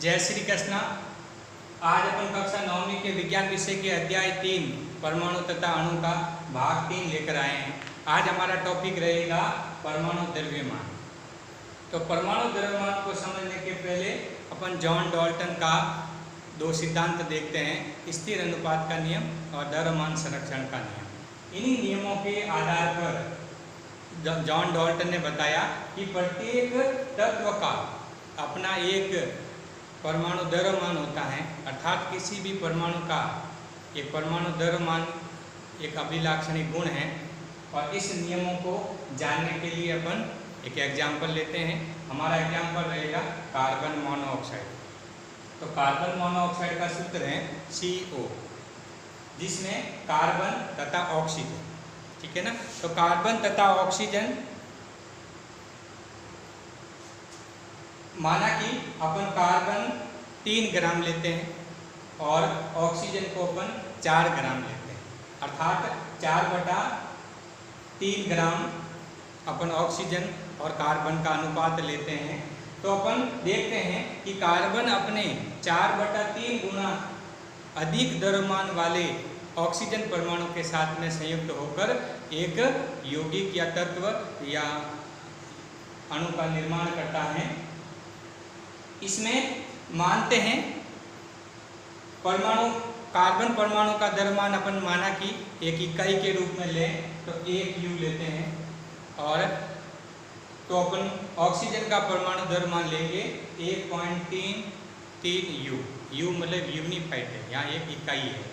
जय श्री कृष्णा। आज अपन कक्षा 9वीं के विज्ञान विषय के अध्याय 3 परमाणु तथा अणु का भाग 3 लेकर आए हैं। आज हमारा टॉपिक रहेगा परमाणु द्रव्यमान। तो परमाणु द्रव्यमान को समझने के पहले अपन जॉन डाल्टन का दो सिद्धांत देखते हैं, स्थिर अनुपात का नियम और द्रव्यमान संरक्षण का नियम। इन्हीं नियमों के आधार पर जॉन डाल्टन ने बताया कि प्रत्येक तत्व का अपना एक परमाणु द्रव्यमान होता है, अर्थात किसी भी परमाणु का एक परमाणु द्रव्यमान एक अभिलाक्षणिक गुण है। और इस नियमों को जानने के लिए अपन एक एग्जाम्पल लेते हैं। हमारा एग्जाम्पल रहेगा कार्बन मोनोऑक्साइड। तो कार्बन मोनोऑक्साइड का सूत्र है CO, जिसमें कार्बन तथा ऑक्सीजन, ठीक है ना। तो कार्बन तथा ऑक्सीजन, माना कि अपन कार्बन 3 ग्राम लेते हैं और ऑक्सीजन को अपन 4 ग्राम लेते हैं, अर्थात 4/3 ग्राम अपन ऑक्सीजन और कार्बन का अनुपात लेते हैं। तो अपन देखते हैं कि कार्बन अपने 4/3 गुना अधिक द्रव्यमान वाले ऑक्सीजन परमाणु के साथ में संयुक्त होकर एक यौगिक या तत्व या अणु का निर्माण करता है। इसमें मानते हैं परमाणु कार्बन परमाणु का द्रव्यमान अपन माना कि एक इकाई के रूप में लें तो 1 U लेते हैं, और तो अपन ऑक्सीजन का परमाणु द्रव्यमान लेंगे 1.33 U। U मतलब यूनिफाइड है, यहाँ एक इकाई है।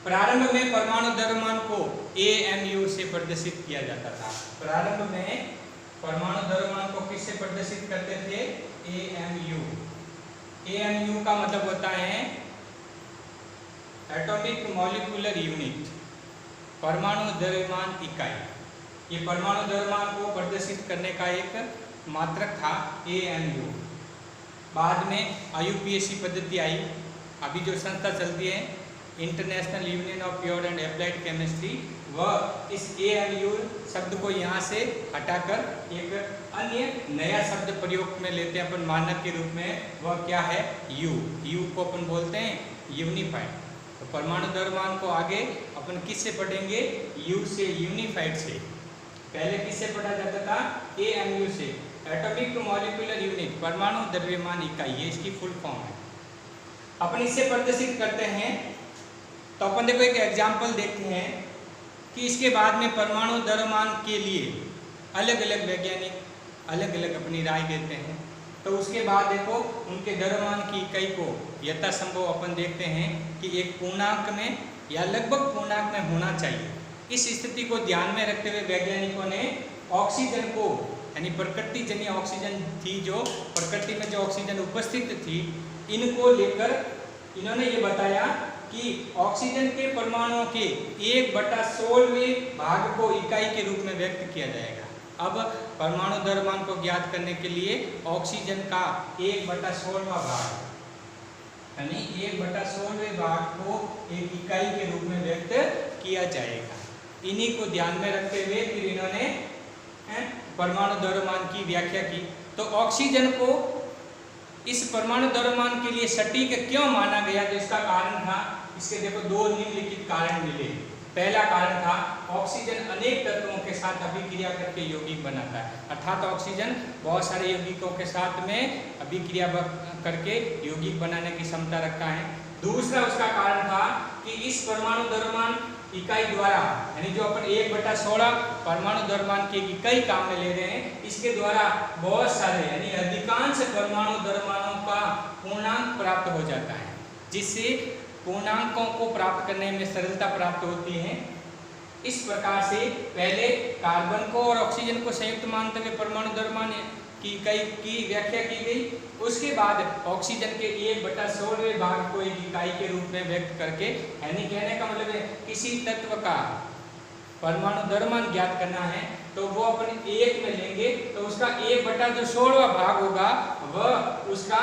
प्रारंभ में परमाणु द्रव्यमान को AMU से प्रदर्शित किया जाता था। प्रारंभ में परमाणु द्रव्यमान को किससे प्रदर्शित करते थे? AMU। AMU का मतलब होता है एटॉमिक मॉलिक्यूलर यूनिट, परमाणु द्रव्यमान इकाई। ये परमाणु द्रव्यमान को प्रदर्शित करने का एक मात्रक था AMU। बाद में IUPAC पद्धति आई। अभी जो संस्था चलती है international union of pure and applied chemistry, वह इस AMU शब्द को यहाँ से हटाकर एक अन्य नया शब्द प्रयोग में लेते हैं अपन मानक के रूप में। वह क्या है? U को अपन बोलते हैं यूनिफाइड। तो परमाणु द्रव्यमान को आगे अपन किससे पढ़ेंगे? U से, यूनिफाइड से। पहले किससे पढ़ा जाता था? AMU से, एटॉमिक मॉलिक्यूलर यूनिट, परमाणु द्रव्यमान इकाई, ये इसकी फुल फॉर्म है। अपन इससे प्रदर्शित करते हैं। तो अपन देखो एक एग्जाम्पल देखते हैं कि इसके बाद में परमाणु द्रव्यमान के लिए अलग अलग वैज्ञानिक अलग अलग अपनी राय देते हैं। तो उसके बाद देखो उनके द्रव्यमान की इकाई को यथासंभव अपन देखते हैं कि एक पूर्णांक में या लगभग पूर्णांक में होना चाहिए। इस स्थिति को ध्यान में रखते हुए वैज्ञानिकों ने ऑक्सीजन को, यानी प्रकृतिजन्य ऑक्सीजन थी, जो प्रकृति में जो ऑक्सीजन उपस्थित थी, इनको लेकर इन्होंने ये बताया कि ऑक्सीजन के परमाणुओं के 1/16वें भाग को इकाई के रूप में व्यक्त किया जाएगा। अब परमाणु द्रव्यमान को ज्ञात करने के लिए ऑक्सीजन का 1/16वां भाग, यानी 1/16वें भाग को एक इकाई के रूप में व्यक्त किया जाएगा। इन्हीं को ध्यान में रखते हुए फिर इन्होंने परमाणु द्रव्यमान की व्याख्या की। तो ऑक्सीजन को इस परमाणु द्रव्यमान के लिए सटीक क्यों माना गया? तो इसका कारण था, इसके देखो 2 निम्नलिखित कारण मिले। पहला कारण था ऑक्सीजन अनेक तत्वों के साथ अभिक्रिया करके यौगिक बनाता है, अर्थात ऑक्सीजन बहुत सारे यौगिकों के साथ में अभिक्रिया करके यौगिक बनाने की क्षमता रखता है। दूसरा उसका कारण था कि इस परमाणु द्रव्यमान इकाई द्वारा, यानी जो अपन 1/16 परमाणु द्रव्यमान की इकाई काम में ले रहे हैं, इसके द्वारा बहुत सारे यानी अधिकांश परमाणु द्रव्यमानों का पूर्णांक प्राप्त हो जाता है, जिससे पूर्णांकों को प्राप्त करने में सरलता प्राप्त होती है। इस प्रकार से पहले कार्बन को और ऑक्सीजन को संयुक्त मानते हुए परमाणु द्रव्यमान की इकाई की व्याख्या की गई। उसके बाद ऑक्सीजन के 1/16वें भाग को एक इकाई के रूप में व्यक्त करके, यानी कहने का मतलब है किसी तत्व का परमाणु द्रव्यमान ज्ञात करना है तो वो अपन 1 में लेंगे, तो उसका 1/16वां भाग होगा, वह उसका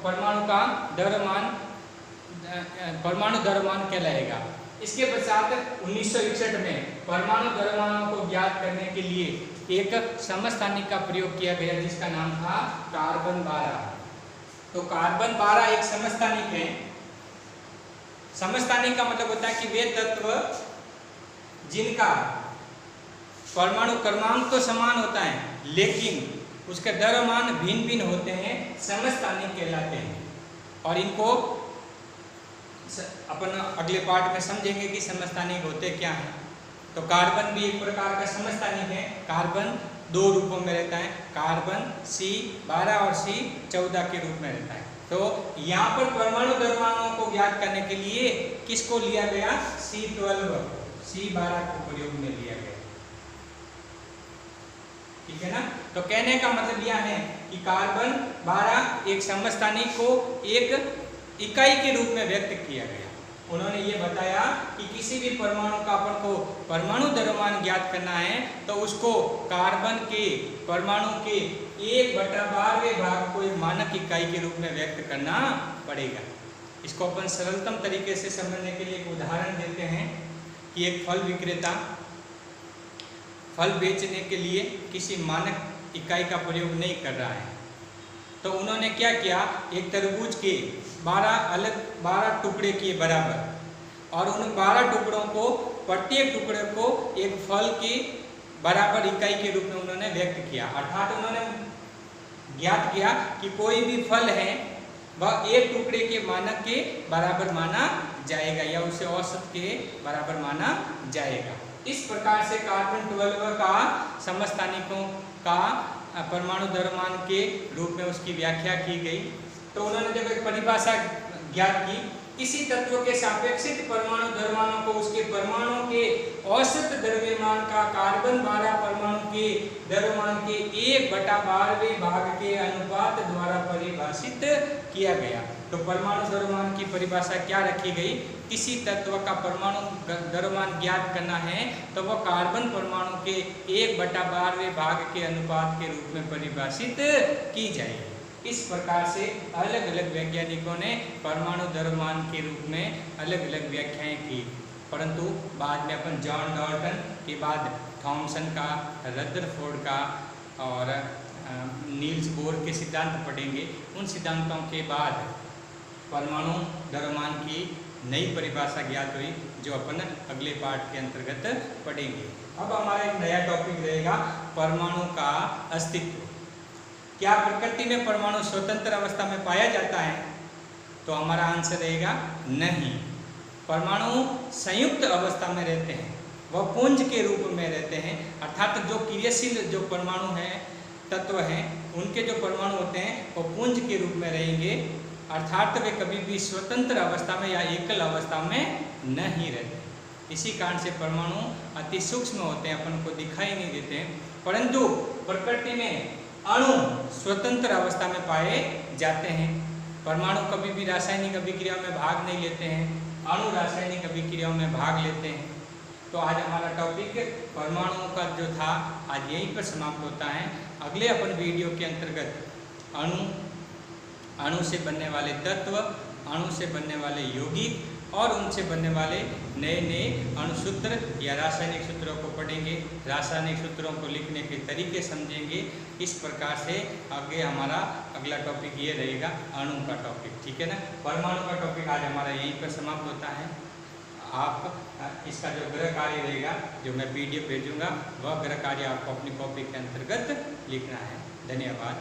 परमाणु का परमाणु द्रव्यमान कहलाएगा। इसके पश्चात 1961 में परमाणु द्रव्यमानों को ज्ञात करने के लिए एक समस्थानिक का प्रयोग किया गया, जिसका नाम था कार्बन 12। तो कार्बन 12 एक समस्थानिक है। समस्थानिक का मतलब होता है कि वे तत्व जिनका परमाणु क्रमांक तो समान होता है लेकिन उसके द्रव्यमान भिन्न भिन्न होते हैं, समस्थानिक कहलाते हैं। और इनको अपन अगले पार्ट में समझेंगे कि समस्थानिक होते क्या हैं। तो कार्बन भी एक प्रकार का समस्थानिक है। कार्बन दो रूपों में रहता है, कार्बन C12 और C14 के रूप में रहता है। तो यहाँ पर परमाणु द्रव्यमानों को ज्ञात करने के लिए किसको लिया गया? C12, C12 को प्रयोग में लिया गया, ठीक है ना। तो कहने का मतलब यह है कि कार्बन 12 एक समस्थानिक को एक इकाई के रूप में व्यक्त किया गया। उन्होंने ये बताया कि किसी भी परमाणु का अपन को परमाणु द्रव्यमान ज्ञात करना है तो उसको कार्बन के परमाणु के 1/12वें भाग को एक मानक इकाई के रूप में व्यक्त करना पड़ेगा। इसको अपन सरलतम तरीके से समझने के लिए एक उदाहरण देते हैं कि एक फल विक्रेता फल बेचने के लिए किसी मानक इकाई का प्रयोग नहीं कर रहा है। तो उन्होंने क्या किया, एक तरबूज के 12 टुकड़े किए बराबर और उन 12 टुकड़ों को प्रत्येक टुकड़े को एक फल की बराबर इकाई के रूप में उन्होंने व्यक्त किया। अर्थात उन्होंने ज्ञात किया कि कोई भी फल है वह एक टुकड़े के मानक के बराबर माना जाएगा या उसे औसत के बराबर माना जाएगा। इस प्रकार से कार्बन 12 का समस्थानिकों का परमाणु द्रव्यमान के रूप में उसकी व्याख्या की गई। तो उन्होंने जब एक परिभाषा ज्ञात की, किसी तत्व के सापेक्षिक परमाणु द्रव्यमानों को उसके परमाणु के औसत द्रव्यमान का कार्बन 12 परमाणु के द्रव्यमान के 1/12वें भाग के अनुपात द्वारा परिभाषित किया गया। तो परमाणु द्रव्यमान की परिभाषा क्या रखी गई? किसी तत्व का परमाणु द्रव्यमान ज्ञात करना है तो वह कार्बन परमाणु के 1/12वें भाग के अनुपात के रूप में परिभाषित की जाएगी। इस प्रकार से अलग अलग वैज्ञानिकों ने परमाणु द्रव्यमान के रूप में अलग अलग व्याख्याएं की, परंतु बाद में अपन जॉन डॉल्टन के बाद थॉमसन का, रदरफोर्ड का और नील्स बोर के सिद्धांत पढ़ेंगे। उन सिद्धांतों के बाद परमाणु द्रव्यमान की नई परिभाषा ज्ञात हुई जो अपन अगले पार्ट के अंतर्गत पढ़ेंगे। अब हमारा एक नया टॉपिक रहेगा परमाणु का अस्तित्व। क्या प्रकृति में परमाणु स्वतंत्र अवस्था में पाया जाता है? तो हमारा आंसर रहेगा नहीं। परमाणु संयुक्त अवस्था में रहते हैं, वह पुंज के रूप में रहते हैं। अर्थात जो क्रियाशील जो परमाणु हैं, तत्व हैं, उनके जो परमाणु होते हैं वो पुंज के रूप में रहेंगे। अर्थात वे कभी भी स्वतंत्र अवस्था में या एकल अवस्था में नहीं रहते। इसी कारण से परमाणु अति सूक्ष्म होते हैं, अपन को दिखाई नहीं देते हैं, परंतु प्रकृति में अणु स्वतंत्र अवस्था में पाए जाते हैं। परमाणु कभी भी रासायनिक अभिक्रिया में भाग नहीं लेते हैं, अणु रासायनिक अभिक्रियाओं में भाग लेते हैं। तो आज हमारा टॉपिक परमाणुओं का जो था आज यहीं पर समाप्त होता है। अगले अपन वीडियो के अंतर्गत अणु से बनने वाले तत्व, अणु से बनने वाले यौगिक और उनसे बनने वाले नए नए अणुसूत्र या रासायनिक सूत्रों को पढ़ेंगे, रासायनिक सूत्रों को लिखने के तरीके समझेंगे। इस प्रकार से आगे हमारा अगला टॉपिक ये रहेगा अणु का टॉपिक, ठीक है ना। परमाणु का टॉपिक आज हमारा यहीं पर समाप्त होता है। आप इसका जो गृह कार्य रहेगा, जो मैं PDF भेजूंगा, वह गृह कार्य आपको अपनी कॉपी के अंतर्गत लिखना है। धन्यवाद।